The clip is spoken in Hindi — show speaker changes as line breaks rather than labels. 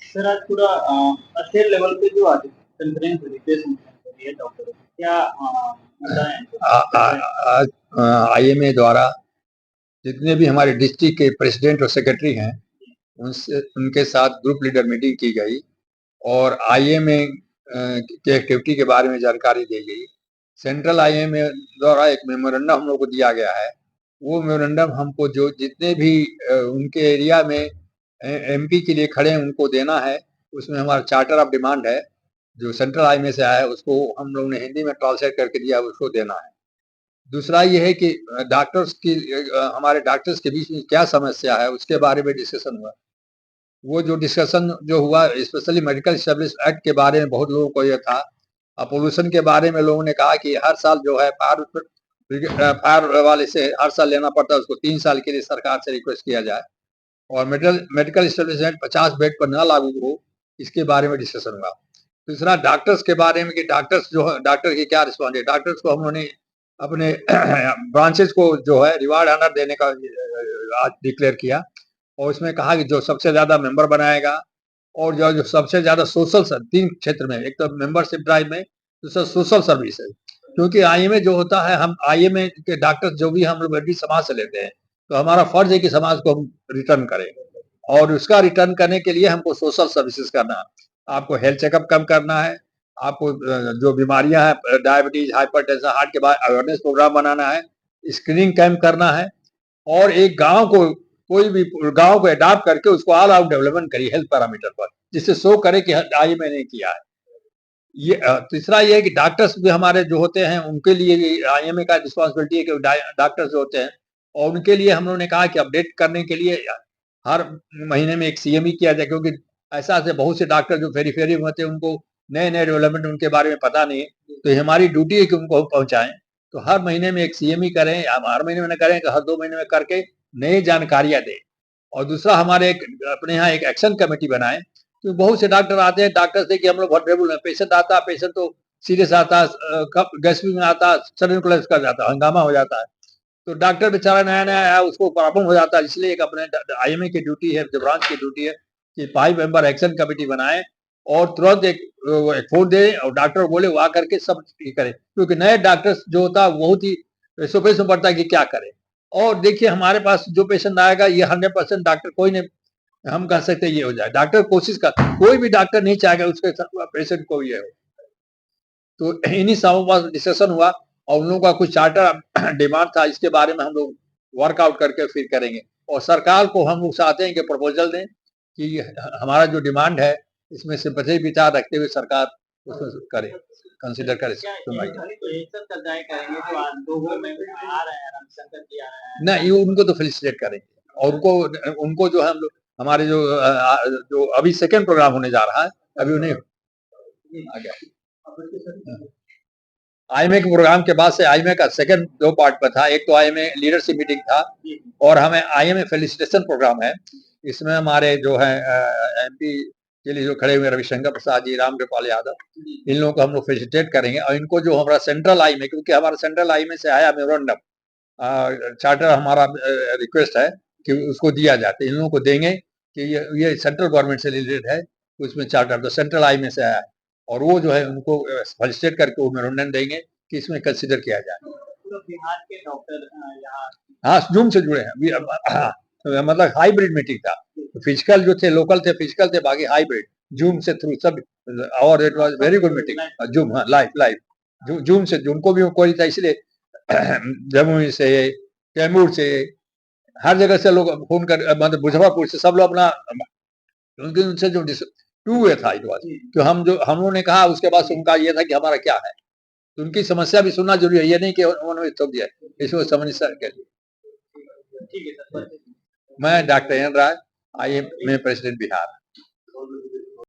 सर आज पूरा स्टेट लेवल पे जो आज कॉन्फ्रेंस हुई प्रेस कॉन्फ्रेंस हुई है डॉक्टर क्या मुद्दा है
आज आईएमए द्वारा जितने भी हमारे डिस्ट्रिक्ट के प्रेसिडेंट और सेक्रेटरी हैं उनसे उनके साथ ग्रुप लीडर मीटिंग की गई और आईएमए के एक्टिविटी के बारे में जानकारी दी गई। सेंट्रल आईएमए द्वारा एक मेमोरेंडम हम लोग को दिया गया है। वो मेमोरेंडम हमको जो जितने भी उनके एरिया में एमपी के लिए खड़े हैं उनको देना है। उसमें हमारा चार्टर ऑफ डिमांड है जो सेंट्रल आईएमए से आया है, उसको हम लोग ने हिंदी में ट्रांसलेट करके दिया, उसको देना है। दूसरा ये है कि डॉक्टर्स की हमारे डॉक्टर्स के बीच में क्या समस्या है उसके बारे में डिस्कशन हुआ। वो जो डिस्कशन जो हुआ स्पेशली मेडिकल स्टैब्लिश एक्ट के बारे में बहुत लोगों को ये था। पोल्यूशन के बारे में लोगों ने कहा कि हर साल जो है फायर वाले से हर साल लेना पड़ता है, उसको 3 साल के लिए सरकार से रिक्वेस्ट किया जाए और मेडिकल स्टैब्लिशमेंट 50 बेड पर न लागू हो, इसके बारे में डिस्कशन हुआ। दूसरा डॉक्टर्स के बारे में कि डॉक्टर्स जो है डॉक्टर की क्या रिस्पॉन्स है। डॉक्टर्स को हम लोगों ने अपने ब्रांचेस को जो है रिवार्ड ऑनर देने का आज डिक्लेयर किया और इसमें कहा कि जो सबसे ज्यादा मेंबर बनाएगा और जो सबसे ज्यादा सोशल 3 क्षेत्र में, एक तो मेंबरशिप ड्राइव में, दूसरा सोशल सर्विस है। क्योंकि आईएमए जो होता है, हम आईएमए के डॉक्टर जो भी हम लोग समाज से लेते हैं, तो हमारा फर्ज है कि समाज को हम रिटर्न करें और उसका रिटर्न करने के लिए हमको सोशल सर्विसेज करना है। आपको हेल्थ चेकअप कम करना है, आपको जो बीमारियां हैं डायबिटीज, हाइपरटेंशन, हार्ट के बाद अवेयरनेस प्रोग्राम बनाना है, स्क्रीनिंग कैंप करना है और एक गांव को कोई भी गांव को अडॉप्ट करके उसको ऑल आउट डेवलपमेंट करिए हेल्थ पैरामीटर पर, जिससे शो करे कि आई मैंने किया है। ये तीसरा ये है कि डॉक्टर्स भी हमारे जो होते हैं उनके लिए आईएमए का रिस्पॉन्सिबिलिटी है कि डॉक्टर्स जो होते हैं और उनके लिए हम लोगों ने कहा कि अपडेट करने के लिए हर महीने में एक सीएमई किया जाए, क्योंकि ऐसा से बहुत से डॉक्टर जो फेरी में होते हैं उनको नए नए डेवलपमेंट उनके बारे में पता नहीं है, तो हमारी ड्यूटी है कि उनको पहुंचाएं। तो हर महीने में एक सीएमई करें, हर महीने में न करें हर 2 महीने में करके नई जानकारियां दें। और दूसरा हमारे अपने यहाँ एक एक्शन कमेटी बनाए, तो बहुत से डॉक्टर आते हैं, डॉक्टर से कि हम लोग वल्नरेबल है, पेशेंट आता है, पेशेंट तो सीरियस आता है, गैस्ट्रिक में आता है, सडन कोलैप्स कर जाता है, हंगामा हो जाता है, तो डॉक्टर बेचारा नया नया आया, उसको प्रॉब्लम हो जाता है। इसलिए एक अपने आईएमए की ड्यूटी है, जो ब्रांच की ड्यूटी है कि 5 मेंबर एक्शन कमेटी बनाए और तुरंत एक फोन दे और डॉक्टर बोले वो आकर के सब करे, क्योंकि नए डॉक्टर जो होता है बहुत ही सोपेश में पड़ता है कि क्या करे। और देखिए हमारे पास जो पेशेंट आएगा ये 100% डॉक्टर कोई नहीं हम कह सकते ये हो जाए, डॉक्टर कोशिश कर, कोई भी डॉक्टर नहीं चाहेगा उसके पेशेंट को ये हो। तो इन्हीं सबों पर डिस्कशन हुआ और उन लोगों का कुछ चार्टर डिमांड था, इसके बारे में हम लोग वर्कआउट करके फिर करेंगे और सरकार को हम लोग चाहते हैं कि प्रपोजल दें कि हमारा जो डिमांड है इसमें सिंपैथी विचार रखते हुए सरकार उसमें करे, कंसिडर करे। नहीं, उनको तो फेलिसिटेट करेंगे और उनको उनको जो है हम लोग हमारे जो अभी सेकेंड प्रोग्राम होने जा रहा है, अभी उन्हें आ गया आईएमए के प्रोग्राम के बाद से आईएमए का सेकंड 2 पार्ट में था। एक तो आईएमए लीडरशिप मीटिंग था और हमें आईएमए फेलिसिटेशन प्रोग्राम है। इसमें हमारे जो है एमपी के लिए जो खड़े हुए रविशंकर प्रसाद जी, रामकृपाल यादव, इन लोगों को हम लोग फेलिसिटेट करेंगे और इनको जो हमारा सेंट्रल आईएमए, क्योंकि हमारा सेंट्रल आईएमए से आया मेमोरेंडम, चार्टर हमारा रिक्वेस्ट है कि उसको दिया जाए, तो इन लोगों को देंगे कि ये सेंट्रल गवर्नमेंट से रिलेटेड है, उसमें चार्टर तो सेंट्रल आईएमए से आया है और वो जो है उनको फेलिसिटेट करके वो मेमोरेंडम देंगे कि इसमें कंसीडर किया जाए।
बिहार के डॉक्टर
हाँ, जूम से जुड़े हैं। हाँ, मतलब हाइब्रिड मीटिंग था, फिजिकल जो थे लोकल थे, फिजिकल थे, बाकी हाइब्रिड जूम से थ्रू सब, और it was very good meeting. Zoom, हाँ, लाइव जूम से, उनको भी कोई था, इसलिए जमुई से, कैमूर से, हर जगह से लोग फोन कर, मतलब मुजफ्फरपुर से सब लोग अपना, उनके उनसे जो टू वे था, इट वाज कि हम लोगों ने कहा, उसके बाद उनका ये था कि हमारा क्या है, तो उनकी समस्या भी सुनना जरूरी है, ये नहीं कि उन्होंने थोप दिया, इसको समझ के लिए। मैं डॉक्टर एन राय, आईएमए प्रेसिडेंट बिहार।